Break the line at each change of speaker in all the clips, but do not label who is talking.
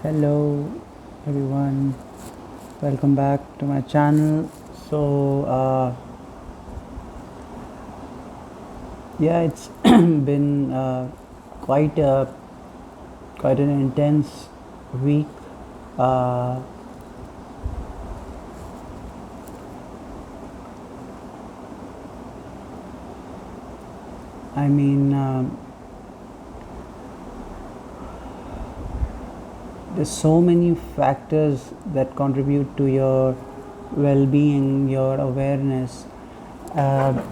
Hello everyone, welcome back to my channel. So yeah, it's been quite a quite an intense week. Uh, I mean, there's so many factors that contribute to your well-being, your awareness. Uh,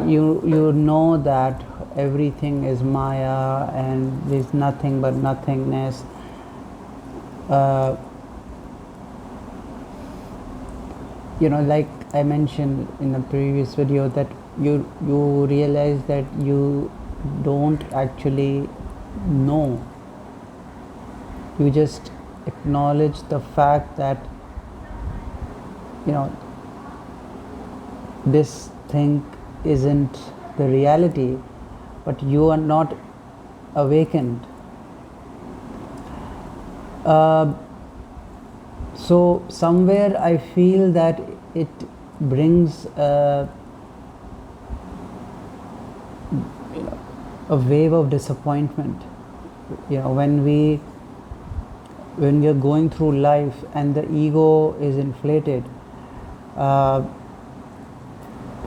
you know that everything is Maya and there's nothing but nothingness. Uh, like I mentioned in the previous video, that you realize that you don't actually know. You just acknowledge the fact that you know this thing isn't the reality, but you are not awakened. uh, so somewhere I feel that it brings a wave of disappointment, when you're going through life and the ego is inflated, uh,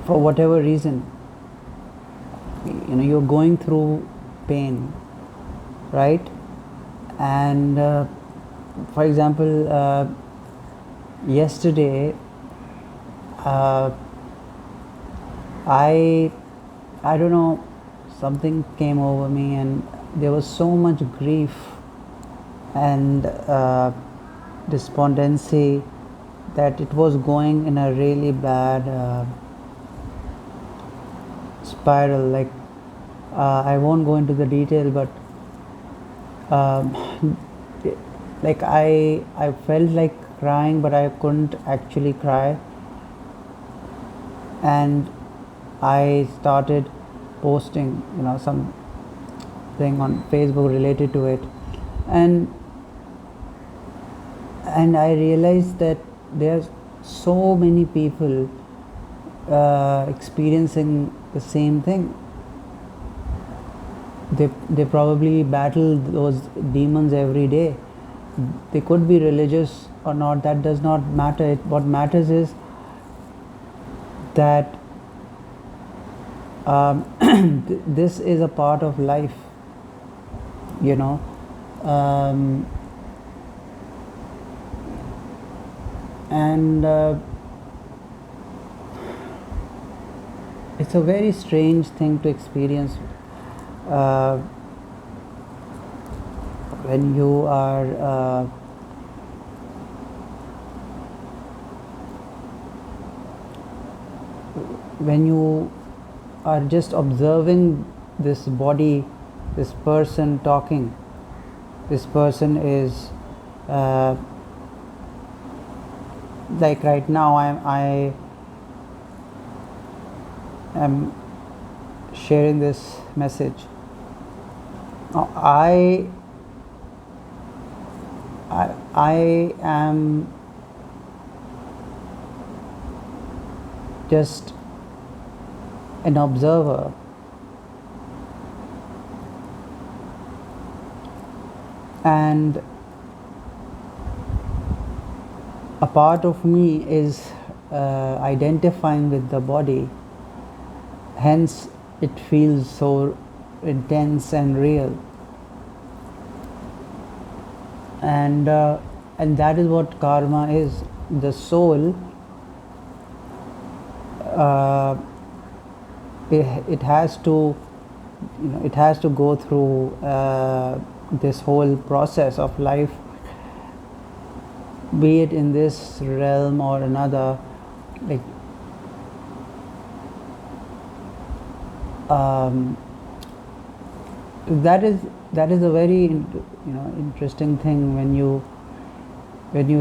for whatever reason. You're going through pain, right? And for example, yesterday, uh, i I don't know, something came over me and there was so much grief and despondency that it was going in a really bad spiral. Like, I won't go into the detail, but like I felt like crying, but I couldn't actually cry, and I started posting something on Facebook related to it, and I realized that there's so many people experiencing the same thing. They probably battle those demons every day. They could be religious or not, that does not matter. What matters is that this is a part of life, you know um, and it's a very strange thing to experience uh, when you are when you are just observing this body, this person talking. This person is like right now I am sharing this message. Now, I am just an observer, and a part of me is identifying with the body, hence it feels so intense and real. And that is what karma is. The soul, uh, it has to go through this whole process of life, be it in this realm or another. Like, that is a very interesting thing when you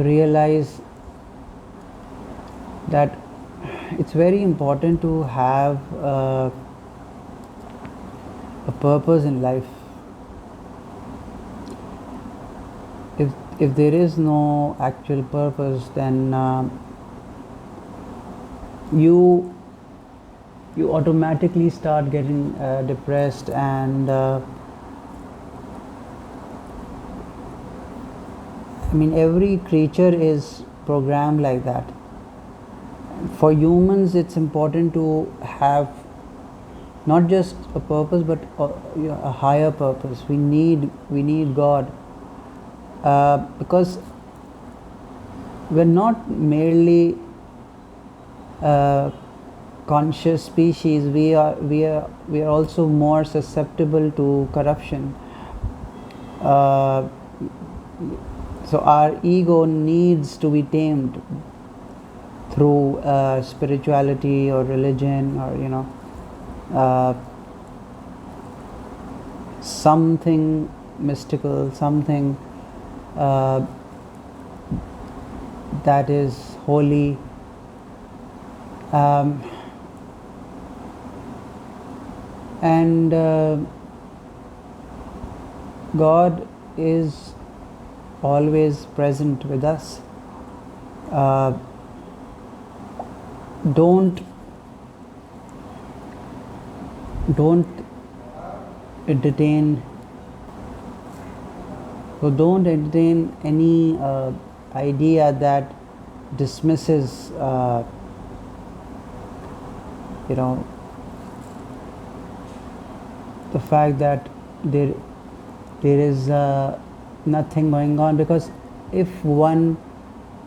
realize that it's very important to have a purpose in life. if there is no actual purpose, then you automatically start getting depressed, and I mean, every creature is programmed like that. For humans, it's important to have not just a purpose, but a higher purpose. We need God, because we're not merely conscious species. We are also more susceptible to corruption. So our ego needs to be tamed through spirituality or religion, or something mystical, something that is holy. And God is always present with us. Don't entertain any idea that dismisses the fact that there is nothing going on, because if one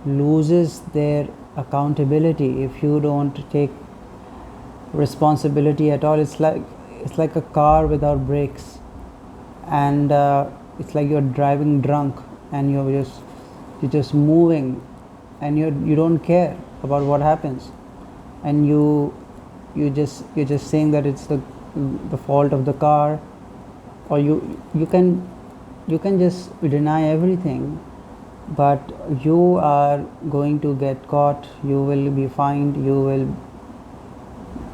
loses their accountability, if you don't take responsibility at all, it's like a car without brakes, and it's like you're driving drunk, and you're just moving, and you don't care about what happens, and you're just saying that it's the fault of the car, or you can just deny everything, but you are going to get caught. You will be fined, you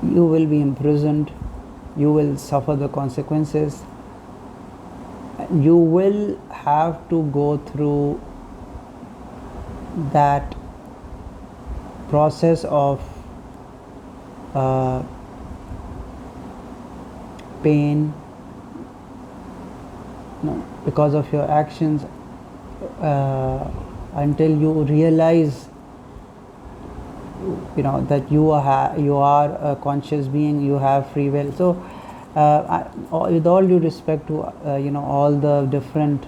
will be imprisoned, you will suffer the consequences. You will have to go through that process of pain, because of your actions, until you realize that you are a conscious being, you have free will. So with all due respect to all the different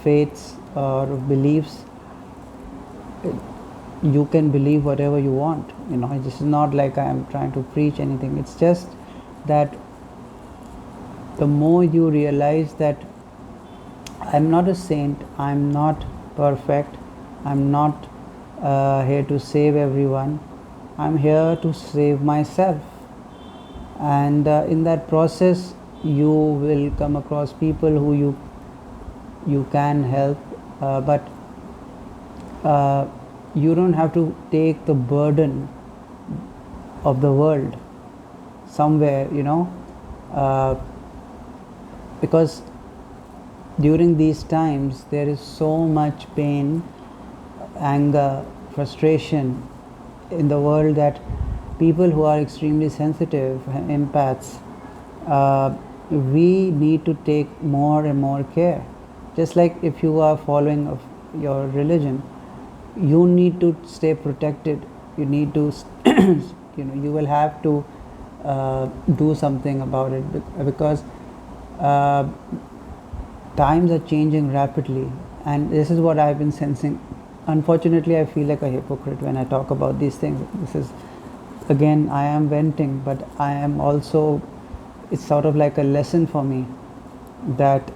faiths or beliefs, you can believe whatever you want. This is not like I am trying to preach anything. It's just that the more you realize that I'm not a saint, I'm not perfect, I'm not here to save everyone, I'm here to save myself. And in that process, you will come across people who you can help, but you don't have to take the burden of the world somewhere, because during these times there is so much pain, anger, frustration in the world, that people who are extremely sensitive, empaths, we need to take more and more care. Just like if you are following of your religion, you need to stay protected. You need to you will have to do something about it, because times are changing rapidly, and this is what I've been sensing. Unfortunately, I feel like a hypocrite when I talk about these things. This is, again, I am venting, but I am also, it's sort of like a lesson for me, that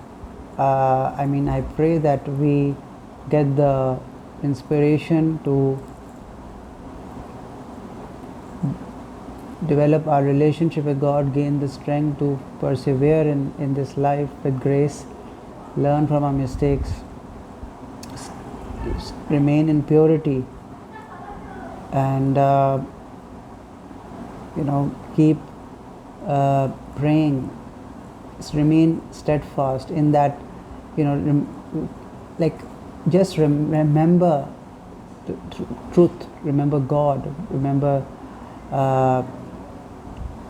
I pray that we get the inspiration to develop our relationship with God, gain the strength to persevere in this life with grace, learn from our mistakes, remain in purity, and keep praying remain steadfast in that, like just remember the truth, remember God, remember,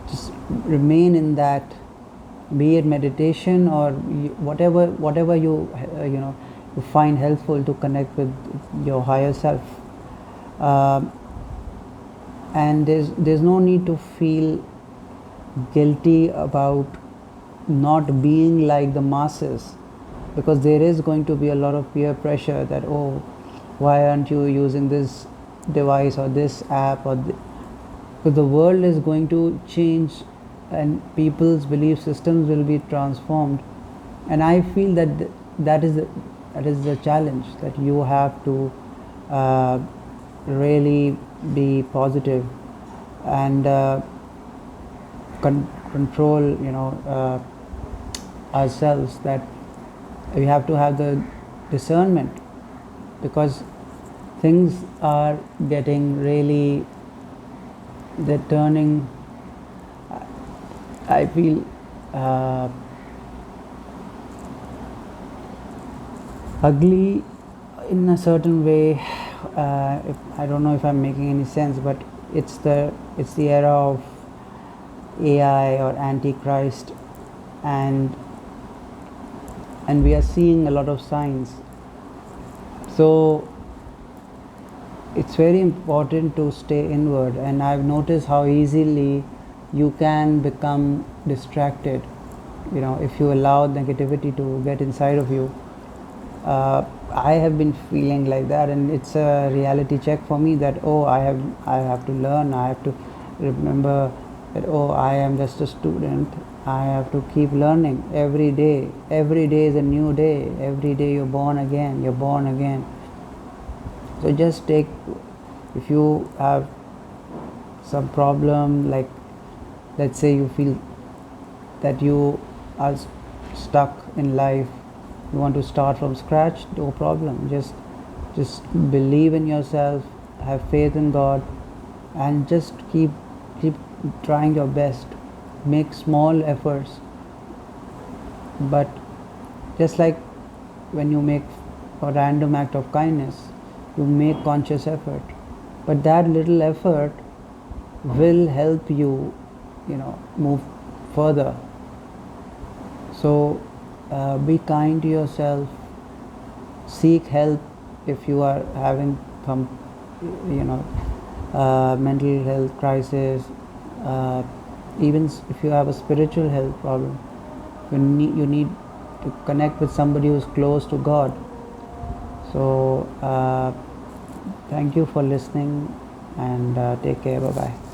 just remain in that, be it meditation or whatever you you find helpful to connect with your higher self. And there's no need to feel guilty about not being like the masses, because there is going to be a lot of peer pressure that, oh, why aren't you using this device or this app, or because the world is going to change and people's belief systems will be transformed. And I feel that that is the challenge, that you have to really be positive and control ourselves, that we have to have the discernment, because things are getting really, they're turning, I feel, ugly in a certain way. I don't know if I'm making any sense, but it's the era of AI or Antichrist, and we are seeing a lot of signs. So it's very important to stay inward, and I've noticed how easily you can become distracted, if you allow negativity to get inside of you. I have been feeling like that, and it's a reality check for me that, oh, I have to learn, I have to remember that, oh, I am just a student, I have to keep learning every day. Every day is a new day, every day you're born again. So just take, if you have some problem, like let's say you feel that you are stuck in life, you want to start from scratch, no problem. Just believe in yourself, have faith in God, and just keep trying your best. Make small efforts, but just like when you make a random act of kindness, you make conscious effort, but that little effort will help you, move further. So be kind to yourself, seek help if you are having some mental health crisis, even if you have a spiritual health problem. You need to connect with somebody who is close to God. So thank you for listening, and take care. Bye bye.